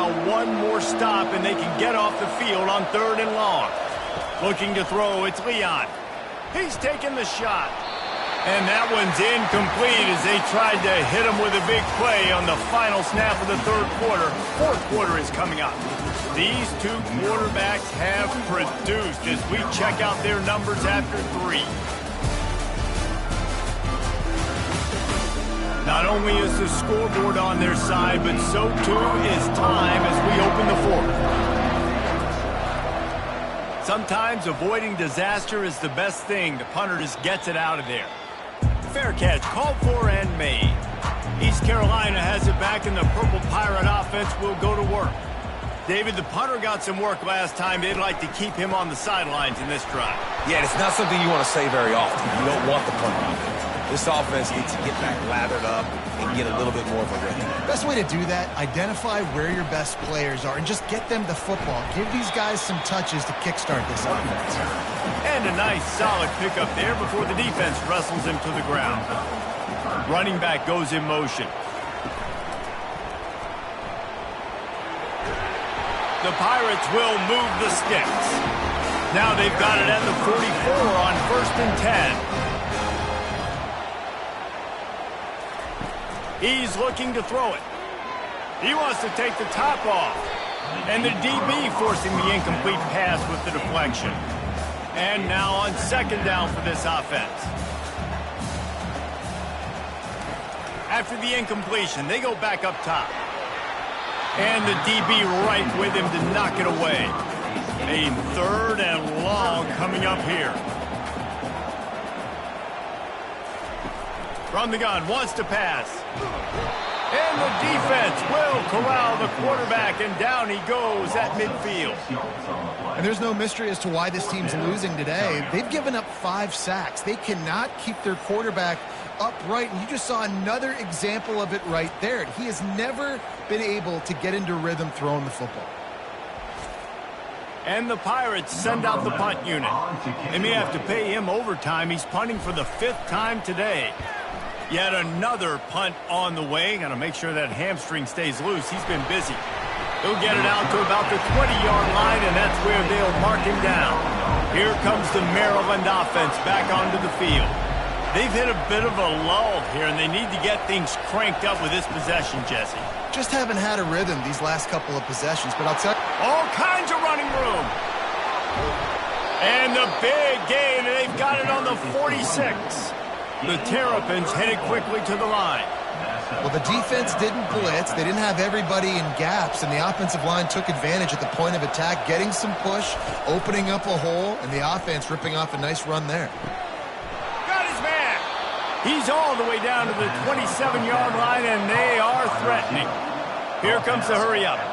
now one more stop, and they can get off the field on 3rd and long. Looking to throw, it's Leon. He's taking the shot. And that one's incomplete as they tried to hit him with a big play on the final snap of the 3rd quarter. 4th quarter is coming up. These two quarterbacks have produced as we check out their numbers after 3. Not only is the scoreboard on their side, but so too is time as we open the 4th. Sometimes avoiding disaster is the best thing. The punter just gets it out of there. Fair catch called for and made. East Carolina has it back, and the Purple Pirate offense will go to work. David, the punter got some work last time. They'd like to keep him on the sidelines in this drive. Yeah, it's not something you want to say very often. You don't want the punter out there. This offense needs to get back lathered up and get a little bit more of a rhythm. Best way to do that, identify where your best players are and just get them the football. Give these guys some touches to kickstart this offense. And a nice solid pickup there before the defense wrestles him to the ground. Running back goes in motion. The Pirates will move the sticks. Now they've got it at the 44 on 1st and 10. He's looking to throw it. He wants to take the top off. And the DB forcing the incomplete pass with the deflection. And now on 2nd down for this offense. After the incompletion, they go back up top. And the DB right with him to knock it away. A 3rd and long coming up here. From the gun, wants to pass. And the defense will corral the quarterback, and down he goes at midfield. And there's no mystery as to why this team's losing today. They've given up 5 sacks. They cannot keep their quarterback upright, and you just saw another example of it right there. He has never been able to get into rhythm throwing the football. And the Pirates send out the punt unit. They may have to pay him overtime. He's punting for the 5th time today. Yet another punt on the way. Got to make sure that hamstring stays loose. He's been busy. He'll get it out to about the 20-yard line, and that's where they'll mark him down. Here comes the Maryland offense back onto the field. They've hit a bit of a lull here, and they need to get things cranked up with this possession, Jesse. Just haven't had a rhythm these last couple of possessions, but I'll tell you. All kinds of running room. And the big gain, and they've got it on the 46. The Terrapins headed quickly to the line. Well, the defense didn't blitz. They didn't have everybody in gaps, and the offensive line took advantage at the point of attack, getting some push, opening up a hole, and the offense ripping off a nice run there. Got his man. He's all the way down to the 27-yard line, and they are threatening. Here comes the hurry-up.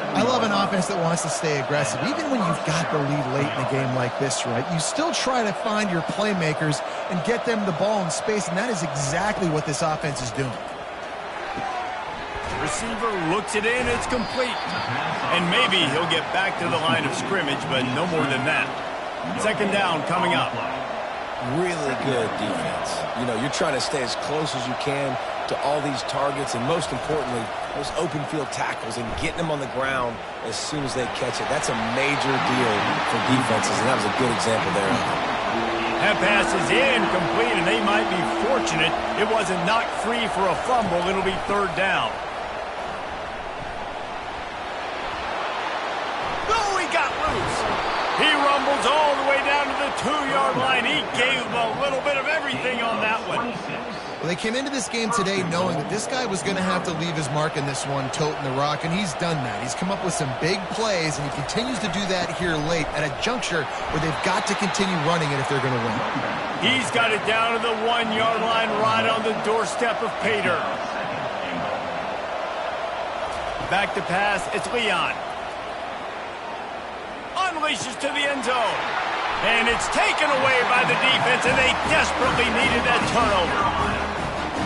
I love an offense that wants to stay aggressive. Even when you've got the lead late in a game like this, right, you still try to find your playmakers and get them the ball in space, and that is exactly what this offense is doing. Receiver looks it in, it's complete. And maybe he'll get back to the line of scrimmage, but no more than that. 2nd down coming up. Really good defense. You know, you're trying to stay as close as you can to all these targets, and most importantly, those open field tackles and getting them on the ground as soon as they catch it. That's a major deal for defenses, and that was a good example there. That pass is incomplete, and they might be fortunate it wasn't knocked free for a fumble. It'll be 3rd down. Oh, he got loose. He rumbles all the way down to the 2-yard line. He gave a little bit of everything on that one. Well, they came into this game today knowing that this guy was going to have to leave his mark in this one, toting the rock, and he's done that. He's come up with some big plays, and he continues to do that here late at a juncture where they've got to continue running it if they're going to win. He's got it down to the 1-yard line right on the doorstep of Pater. Back to pass, it's Leon. Unleashes to the end zone. And it's taken away by the defense, and they desperately needed that turnover.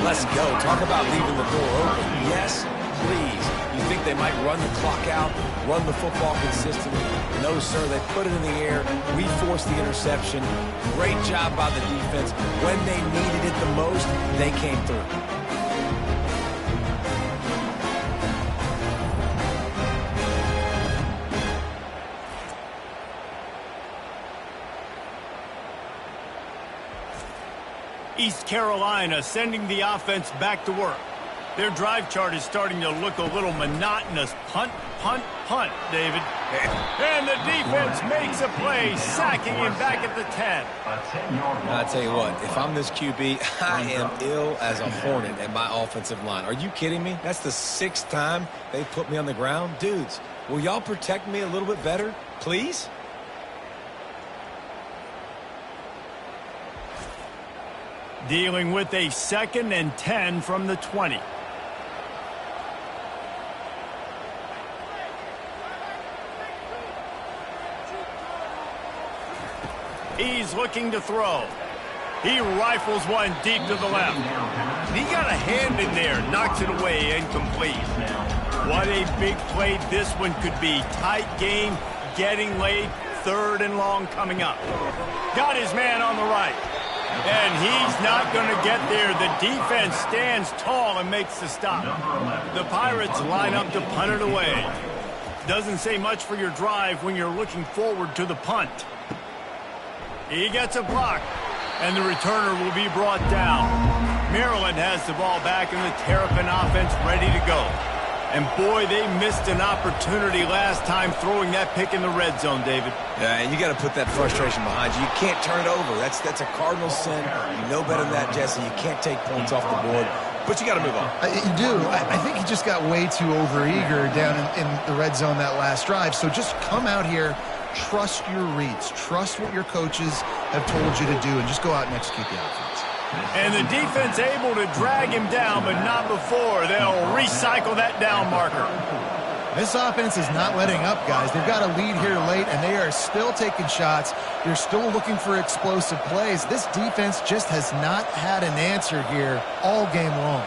Let's go. Talk about leaving the door open. Yes, please. You think they might run the clock out, run the football consistently? No, sir. They put it in the air. We forced the interception. Great job by the defense. When they needed it the most, they came through. East Carolina sending the offense back to work. Their drive chart is starting to look a little monotonous. Punt, punt, punt, David. And the defense makes a play, sacking him back at the 10. I'll tell you what, if I'm this QB, I am ill as a hornet at my offensive line. Are you kidding me? That's the 6th time they put me on the ground. Dudes, will y'all protect me a little bit better, please? Dealing with a 2nd and 10 from the 20. He's looking to throw. He rifles one deep to the left. He got a hand in there, knocks it away, incomplete. What a big play this one could be. Tight game, getting late, 3rd and long coming up. Got his man on the right. And he's not going to get there. The defense stands tall and makes the stop. The Pirates line up to punt it away. Doesn't say much for your drive when you're looking forward to the punt. He gets a block, and the returner will be brought down. Maryland has the ball back, and the Terrapin offense ready to go. And, boy, they missed an opportunity last time throwing that pick in the red zone, David. Yeah, and you got to put that frustration behind you. You can't turn it over. That's a cardinal sin. You know better than that, Jesse. You can't take points off the board. But you got to move on. You do. I think he just got way too overeager down in the red zone that last drive. So just come out here, trust your reads, trust what your coaches have told you to do, and just go out and execute the offense. And the defense able to drag him down, but not before. They'll recycle that down marker. This offense is not letting up, guys. They've got a lead here late, and they are still taking shots. They're still looking for explosive plays. This defense just has not had an answer here all game long.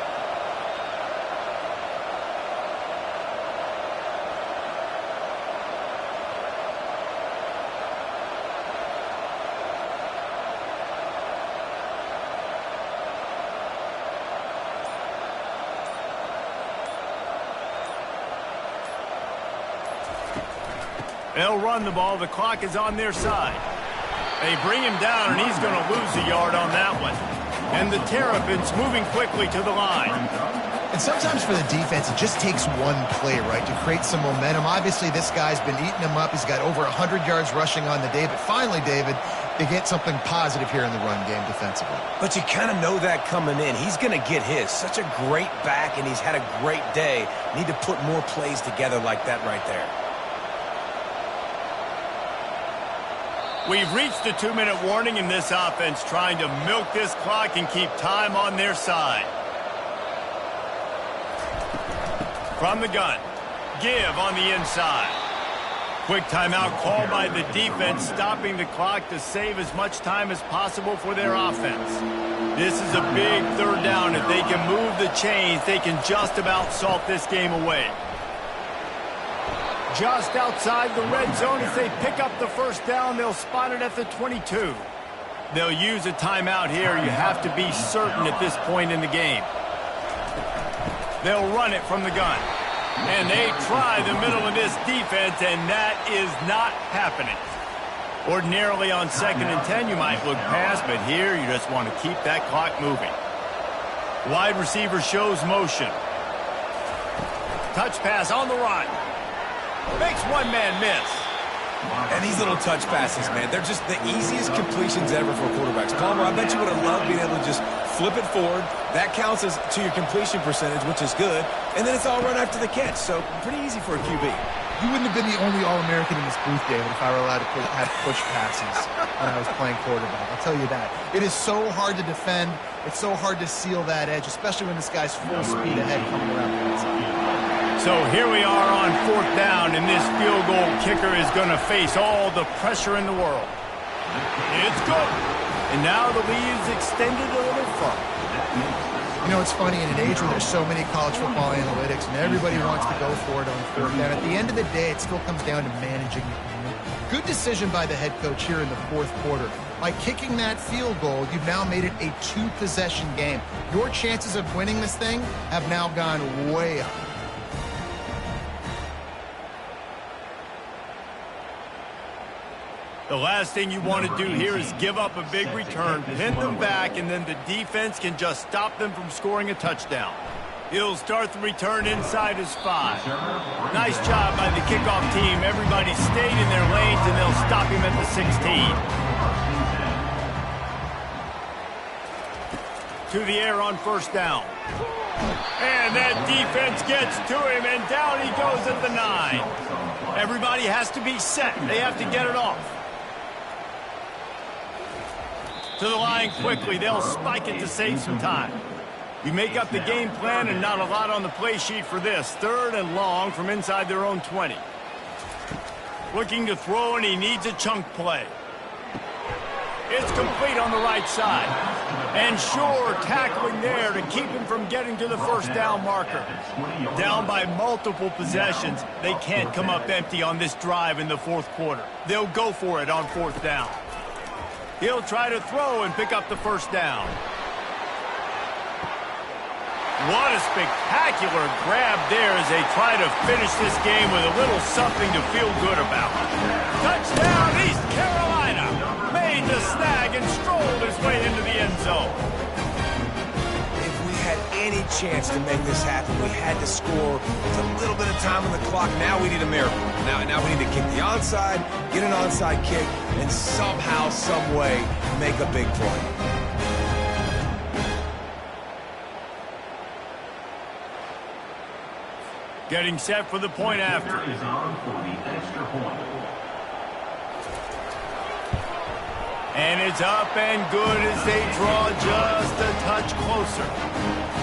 They'll run the ball. The clock is on their side. They bring him down, and he's going to lose a yard on that one. And the Terrapins moving quickly to the line. And sometimes for the defense, it just takes one play, right, to create some momentum. Obviously, this guy's been eating him up. He's got over 100 yards rushing on the day. But finally, David, they get something positive here in the run game defensively. But you kind of know that coming in. He's going to get his. Such a great back, and he's had a great day. Need to put more plays together like that right there. We've reached the 2-minute warning in this offense, trying to milk this clock and keep time on their side. From the gun, give on the inside. Quick timeout called by the defense, stopping the clock to save as much time as possible for their offense. This is a big 3rd down. If they can move the chains, they can just about salt this game away. Just outside the red zone as they pick up the 1st down. They'll spot it at the 22. They'll use a timeout here. You have to be certain at this point in the game. They'll run it from the gun. And they try the middle of this defense, and that is not happening. Ordinarily on 2nd and 10, you might look past, but here you just want to keep that clock moving. Wide receiver shows motion. Touch pass on the run. Makes one man miss. And these little touch passes, man, they're just the easiest completions ever for quarterbacks. Palmer, I bet you would have loved being able to just flip it forward. That counts as to your completion percentage, which is good. And then it's all run after the catch, so pretty easy for a QB. You wouldn't have been the only All-American in this booth, David, if I were allowed to have push passes when I was playing quarterback. I'll tell you that. It is so hard to defend. It's so hard to seal that edge, especially when this guy's full speed ahead coming around the outside. So here we are on 4th down, and this field goal kicker is going to face all the pressure in the world. It's good. And now the lead is extended a little further. You know, it's funny, in an age where there's so many college football analytics and everybody wants to go for it on 4th down, at the end of the day, it still comes down to managing the game. Good decision by the head coach here in the 4th quarter. By kicking that field goal, you've now made it a 2-possession game. Your chances of winning this thing have now gone way up. The last thing you want to do here is give up a big return, pin them back, and then the defense can just stop them from scoring a touchdown. He'll start the return inside his 5. Nice job by the kickoff team. Everybody stayed in their lanes, and they'll stop him at the 16. To the air on first down. And that defense gets to him, and down he goes at the 9. Everybody has to be set. They have to get it off. To the line quickly. They'll spike it to save some time. We make up the game plan and not a lot on the play sheet for this. 3rd and long from inside their own 20. Looking to throw, and he needs a chunk play. It's complete on the right side. And sure, tackling there to keep him from getting to the first down marker. Down by multiple possessions, they can't come up empty on this drive in the 4th quarter. They'll go for it on 4th down. He'll try to throw and pick up the first down. What a spectacular grab there as they try to finish this game with a little something to feel good about. Touchdown, East Carolina! Made the snag and strolled his way into the end zone. If we had any chance to make this happen, we had to score with a little bit of time on the clock. Now we need a miracle. Now we need to kick the onside, get an onside kick, and somehow, some way, make a big play. Getting set for the point after. And it's up and good as they draw just a touch closer.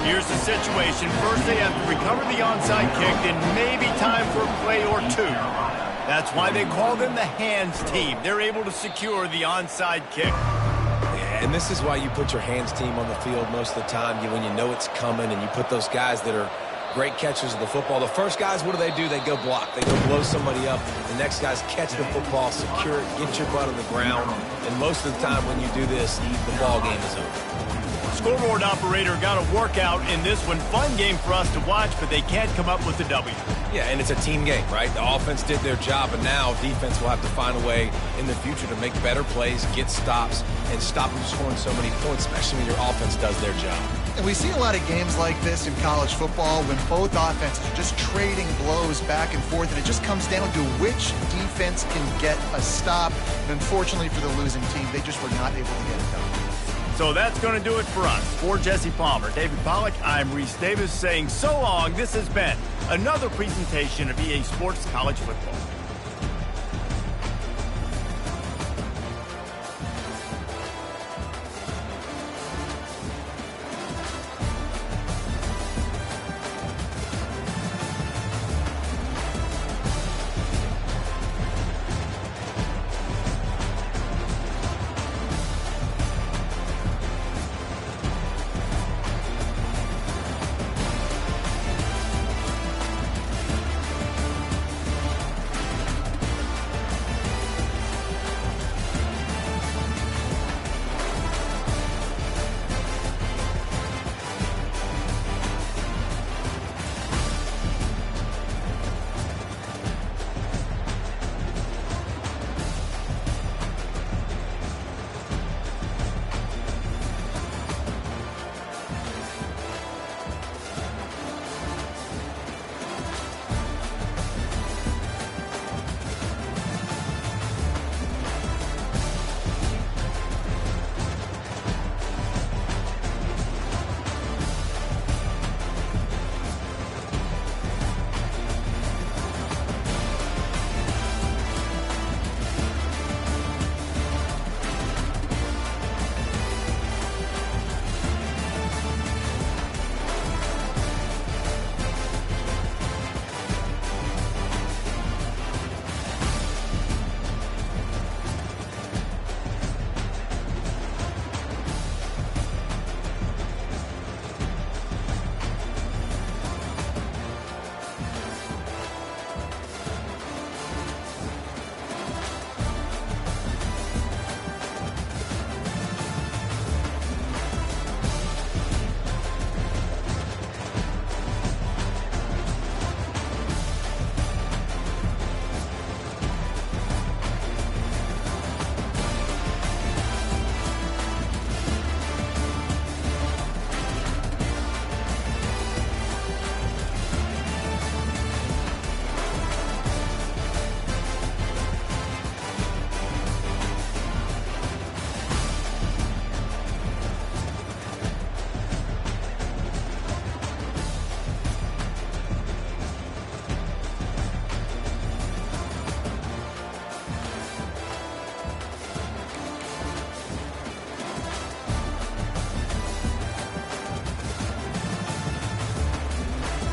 Here's the situation. First, they have to recover the onside kick, then maybe time for a play or 2. That's why they call them the hands team. They're able to secure the onside kick. Yeah, and this is why you put your hands team on the field most of the time, when you know it's coming, and you put those guys that are great catchers of the football. The first guys, what do? They go block. They go blow somebody up. The next guys catch the football, secure it, get your butt on the ground. And most of the time when you do this, the ball game is over. Scoreboard operator got a workout in this one. Fun game for us to watch, but they can't come up with the W. Yeah, and it's a team game, right? The offense did their job, and now defense will have to find a way in the future to make better plays, get stops, and stop them scoring so many points, especially when your offense does their job. And we see a lot of games like this in college football when both offenses are just trading blows back and forth, and it just comes down to which defense can get a stop. And unfortunately for the losing team, they just were not able to get it done. So that's going to do it for us. For Jesse Palmer, David Pollack, I'm Reese Davis saying so long. This has been another presentation of EA Sports College Football.